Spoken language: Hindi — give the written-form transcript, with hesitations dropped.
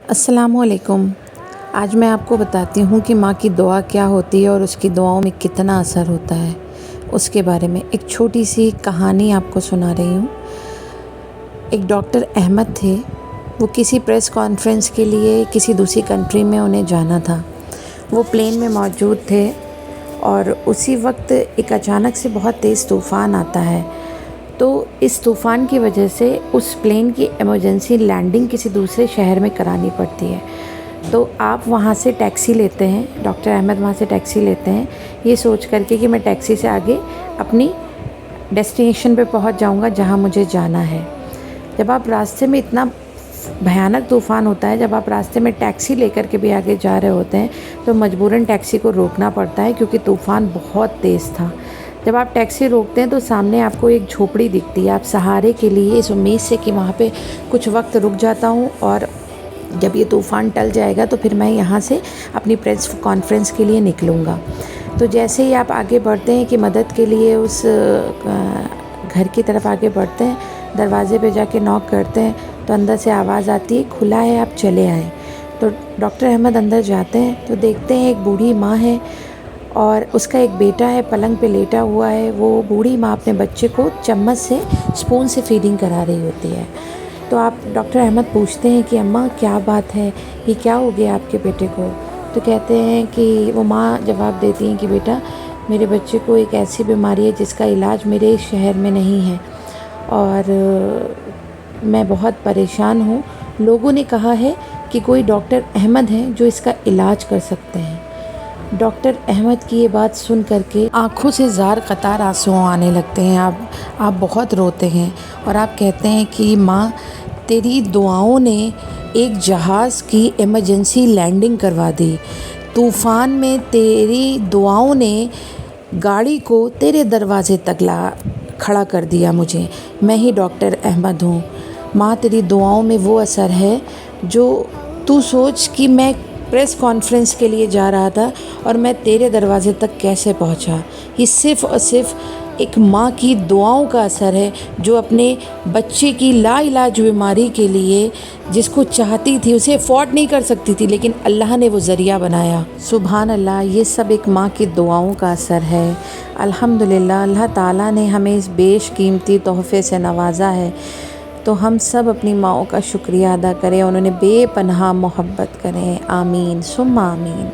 अस्सलामुअलैकुम। आज मैं आपको बताती हूँ कि माँ की दुआ क्या होती है और उसकी दुआओं में कितना असर होता है, उसके बारे में एक छोटी सी कहानी आपको सुना रही हूँ। एक डॉक्टर अहमद थे, वो किसी प्रेस कॉन्फ्रेंस के लिए किसी दूसरी कंट्री में उन्हें जाना था। वो प्लेन में मौजूद थे और उसी वक्त एक अचानक से बहुत तेज़ तूफ़ान आता है। तो इस तूफ़ान की वजह से उस प्लेन की इमरजेंसी लैंडिंग किसी दूसरे शहर में करानी पड़ती है। तो आप वहाँ से टैक्सी लेते हैं, डॉक्टर अहमद वहाँ से टैक्सी लेते हैं ये सोच करके कि मैं टैक्सी से आगे अपनी डेस्टिनेशन पे पहुँच जाऊँगा जहाँ मुझे जाना है। जब आप रास्ते में इतना भयानक तूफ़ान होता है, जब आप रास्ते में टैक्सी लेकर के भी आगे जा रहे होते हैं तो मजबूरन टैक्सी को रोकना पड़ता है क्योंकि तूफ़ान बहुत तेज़ था। जब आप टैक्सी रोकते हैं तो सामने आपको एक झोपड़ी दिखती है। आप सहारे के लिए इस उम्मीद से कि वहाँ पे कुछ वक्त रुक जाता हूँ और जब ये तूफ़ान टल जाएगा तो फिर मैं यहाँ से अपनी प्रेस कॉन्फ्रेंस के लिए निकलूँगा। तो जैसे ही आप आगे बढ़ते हैं कि मदद के लिए उस घर की तरफ आगे बढ़ते हैं, दरवाज़े पे जाके नॉक करते हैं तो अंदर से आवाज़ आती है, खुला है, आप चले आएँ। तो डॉक्टर अहमद अंदर जाते हैं तो देखते हैं एक बूढ़ी माँ है और उसका एक बेटा है, पलंग पे लेटा हुआ है। वो बूढ़ी माँ अपने बच्चे को चम्मच से, स्पून से फीडिंग करा रही होती है। तो आप डॉक्टर अहमद पूछते हैं कि अम्मा क्या बात है, ये क्या हो गया आपके बेटे को? तो कहते हैं कि वो माँ जवाब देती हैं कि बेटा, मेरे बच्चे को एक ऐसी बीमारी है जिसका इलाज मेरे शहर में नहीं है और मैं बहुत परेशान हूँ। लोगों ने कहा है कि कोई डॉक्टर अहमद हैं जो इसका इलाज कर सकते हैं। डॉक्टर अहमद की ये बात सुन करके आँखों से ज़ार कतार आंसू आने लगते हैं। आप बहुत रोते हैं और आप कहते हैं कि माँ, तेरी दुआओं ने एक जहाज़ की इमरजेंसी लैंडिंग करवा दी। तूफ़ान में तेरी दुआओं ने गाड़ी को तेरे दरवाज़े तक ला खड़ा कर दिया मुझे। मैं ही डॉक्टर अहमद हूँ। माँ, तेरी दुआओं में वो असर है जो तू सोच कि मैं प्रेस कॉन्फ्रेंस के लिए जा रहा था और मैं तेरे दरवाज़े तक कैसे पहुंचा। ये सिर्फ़ और सिर्फ एक माँ की दुआओं का असर है जो अपने बच्चे की लाइलाज बीमारी के लिए, जिसको चाहती थी, उसे अफोर्ड नहीं कर सकती थी, लेकिन अल्लाह ने वो ज़रिया बनाया। सुभान अल्लाह, ये सब एक माँ की दुआओं का असर है। अल्हम्दुलिल्लाह, अल्लाह ताला ने हमें इस बेशकीमती तोहफ़े से नवाजा है। तो हम सब अपनी माँओं का शुक्रिया अदा करें, उन्होंने बेपनाह मोहब्बत करें। आमीन सुम्मा आमीन।